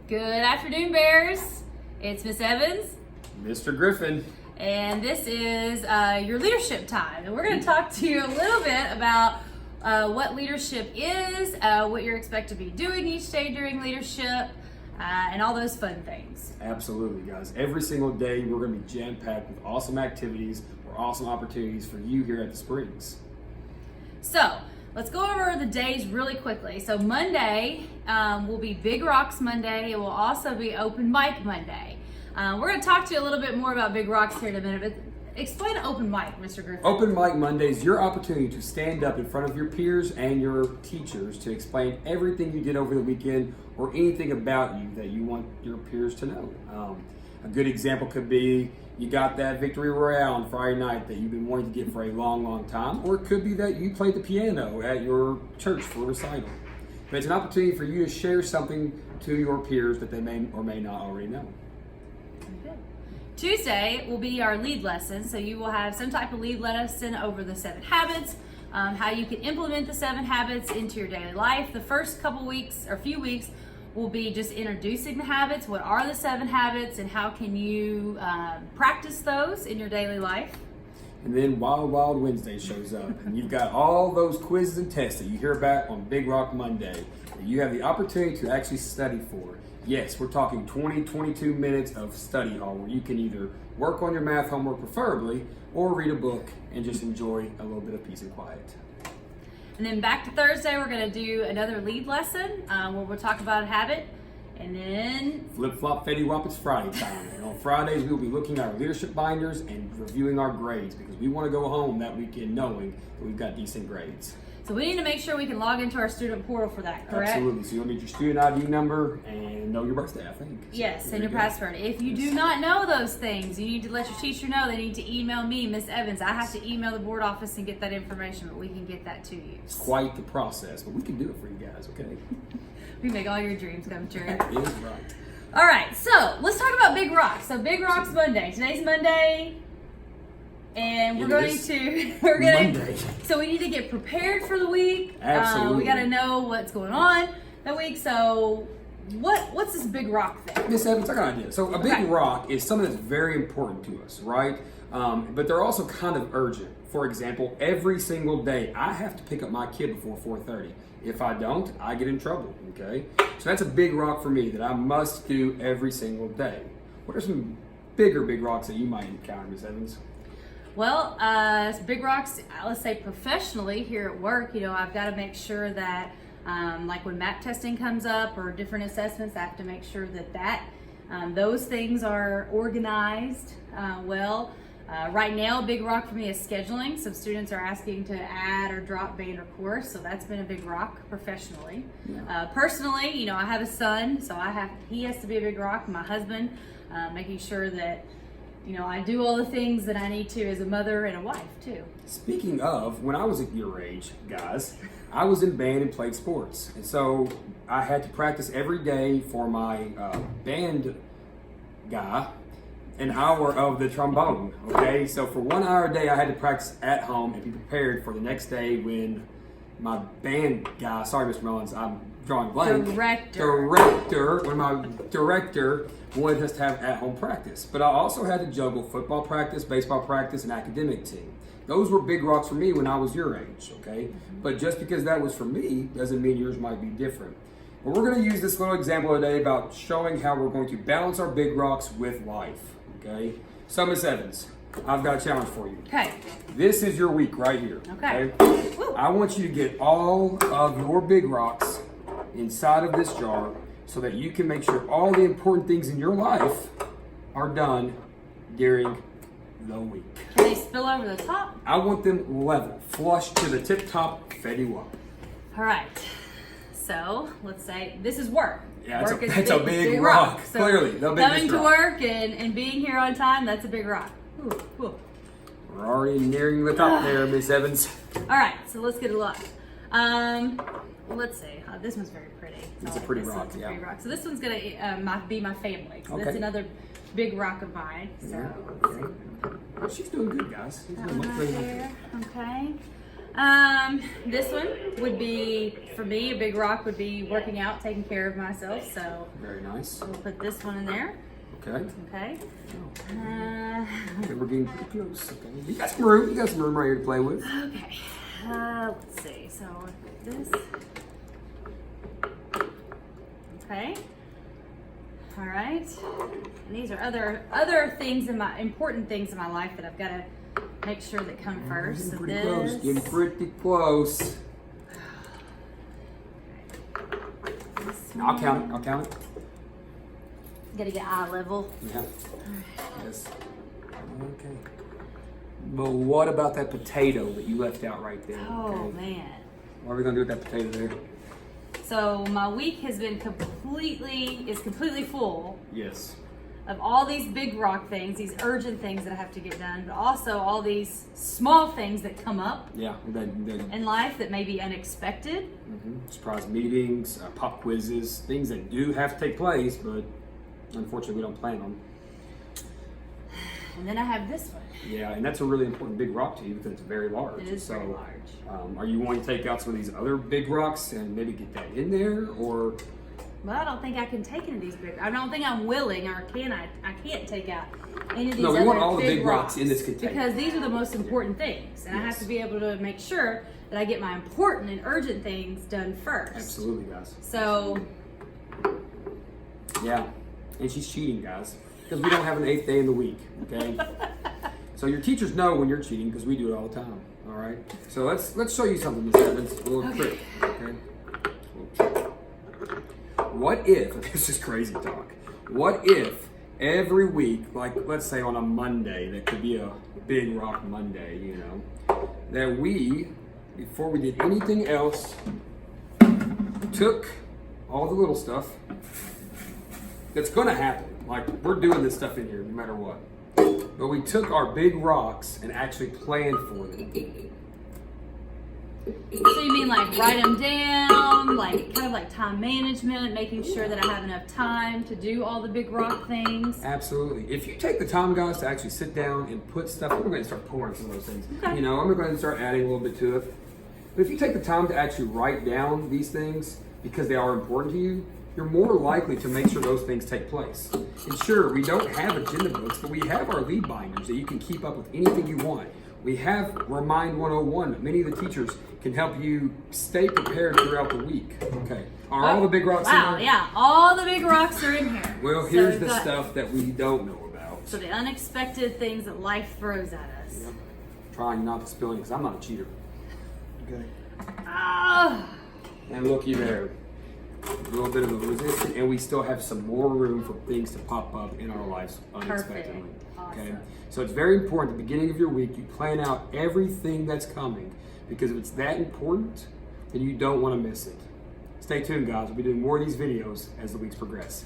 Good afternoon, Bears. It's Miss Evans. Mr. Griffin. And this is your leadership time. And we're going to talk to you a little bit about what leadership is, what you're expected to be doing each day during leadership, and all those fun things. Absolutely, guys. Every single day, we're going to be jam-packed with awesome activities or awesome opportunities for you here at the Springs. So, let's go over the days really quickly. So Monday will be Big Rocks Monday. It will also be Open Mic Monday. We're going to talk to you a little bit more about Big Rocks here in a minute, but explain Open Mic, Mr. Griffin. Open Mic Monday is your opportunity to stand up in front of your peers and your teachers to explain everything you did over the weekend or anything about you that you want your peers to know. A good example could be you got that victory royale on Friday night that you've been wanting to get for a long, long time, or it could be that you played the piano at your church for a recital. But it's an opportunity for you to share something to your peers that they may or may not already know. Good. Tuesday will be our lead lesson, so you will have some type of lead lesson over the 7 habits, how you can implement the 7 habits into your daily life. The first couple weeks or few weeks will be just introducing the habits. What are the 7 habits and how can you practice those in your daily life? And then Wild Wild Wednesday shows up, and you've got all those quizzes and tests that you hear about on Big Rock Monday that you have the opportunity to actually study for. Yes, we're talking 22 minutes of study hall where you can either work on your math homework preferably or read a book and just enjoy a little bit of peace and quiet. And then back to Thursday, we're going to do another lead lesson where we'll talk about a habit. And then Flip-flop, Fetty Wap, it's Friday time. And on Fridays, we'll be looking at our leadership binders and reviewing our grades because we want to go home that weekend knowing that we've got decent grades. So we need to make sure we can log into our student portal for that, correct? Absolutely. So you'll need your student ID number and know your birthday, I think. Yes, and your password. If you do not know those things, you need to let your teacher know. They need to email me, Miss Evans. I have to email the board office and get that information, but we can get that to you. It's quite the process, but we can do it for you guys, okay? We make all your dreams come true. That is right. All right, so let's talk about Big Rocks. So Big Rocks Monday. Today's Monday. And we're going to Monday. So we need to get prepared for the week. Absolutely. We got to know what's going on that week. So what's this Big Rock thing? Miss Evans, I got an idea. So a big rock is something that's very important to us, right? But they're also kind of urgent. For example, every single day I have to pick up my kid before 4:30. If I don't, I get in trouble, okay? So that's a big rock for me that I must do every single day. What are some bigger big rocks that you might encounter, Miss Evans? Well, Big Rocks, let's say professionally here at work, I've got to make sure that like when MAP testing comes up or different assessments, I have to make sure that those things are organized well. Right now, a big rock for me is scheduling. Some students are asking to add or drop band or course, so that's been a big rock professionally. Yeah. Personally, I have a son, so he has to be a big rock. My husband, making sure that I do all the things that I need to as a mother and a wife too. Speaking of, when I was at your age, guys, I was in band and played sports. And so I had to practice every day for my band guy, an hour of the trombone, okay? So for 1 hour a day, I had to practice at home and be prepared for the next day when my band guy, sorry, Mr. Mullins, I'm drawing blank. When my director wanted us to have at-home practice. But I also had to juggle football practice, baseball practice, and academic team. Those were big rocks for me when I was your age, okay? But just because that was for me doesn't mean yours might be different. But we're going to use this little example today about showing how we're going to balance our big rocks with life, okay? So, Miss Evans, I've got a challenge for you. Okay. This is your week right here, Okay. I want you to get all of your big rocks inside of this jar so that you can make sure all the important things in your life are done during the week. Can they spill over the top? I want them level, flush to the tip top, Fetty Wap. All right. So let's say this is work. Yeah, work that's a big rock. So Clearly, the biggest coming to rock. work and being here on time, that's a big rock. Ooh, ooh. We're already nearing the top there, Miss Evans. All right, so let's get a look. Let's see. This one's very pretty. It's I a pretty this rock, one's a yeah. pretty rock. So this one's gonna be my family. So Okay. that's another big rock of mine. So Yeah, okay. Well, she's doing good, guys. She's doing much better than there. Okay. This one would be, for me, a big rock would be working out, taking care of myself. So Very nice. we'll put this one in there. Okay. Okay. Okay, we're getting pretty close. Okay. You got some room. You got some room right here to play with. Okay. Let's see. So this. Okay. All right. And these are other things important things in my life that I've got to make sure that come first. So Pretty this. close. Getting pretty close. This I'll one. count it. I'll count it. Gotta get eye level. Yeah. Yes. Okay. But what about that potato that you left out right there? Oh Okay. man. What are we gonna do with that potato there? So my week has been completely full Yes. of all these big rock things, these urgent things that I have to get done, but also all these small things that come up Yeah. in life that may be unexpected. Surprise meetings, pop quizzes, things that do have to take place, but unfortunately we don't plan on. And then I have this one. Yeah, and that's a really important big rock to you because it's very large. It is so, very large. Are you wanting to take out some of these other big rocks and maybe get that in there, or? Well, I don't think I can take any of these big. I don't think I'm willing, or can I? I can't take out any of these. No, we other want all the big rocks in this container. because these are the most important things, and I have Yes. to be able to make sure that I get my important and urgent things done first. Absolutely, guys. So Yeah, and she's cheating, guys, because we don't have an 8th day in the week. Okay. So your teachers know when you're cheating because we do it all the time. All right. So let's show you something, Miss Evans. A little trick. Okay. A little trick. What if, this is crazy talk, what if every week, like let's say on a Monday, that could be a big rock Monday, you know, that we, before we did anything else, took all the little stuff that's gonna happen. Like we're doing this stuff in here no matter what. But we took our big rocks and actually planned for them. So you mean like write them down, like kind of like time management, making sure that I have enough time to do all the big rock things? Absolutely. If you take the time, guys, to actually sit down and put stuff, I'm going to start pouring some of those things. Okay. You know, I'm going to start adding a little bit to it. But if you take the time to actually write down these things because they are important to you, you're more likely to make sure those things take place. And sure, we don't have agenda books, but we have our lead binders that you can keep up with anything you want. We have Remind 101 that many of the teachers can help you stay prepared throughout the week. Okay. Are all the big rocks in Wow, there? yeah, all the big rocks are in here. Well, So here's we've the got- stuff that we don't know about. So the unexpected things that life throws at us. Yep. Trying not to spill any because I'm not a cheater. Okay. Oh, And looky there. A little bit of a resistance, and we still have some more room for things to pop up in our lives unexpectedly. Perfect. Okay. Awesome. So it's very important at the beginning of your week you plan out everything that's coming because if it's that important, then you don't want to miss it. Stay tuned, guys. We'll be doing more of these videos as the weeks progress.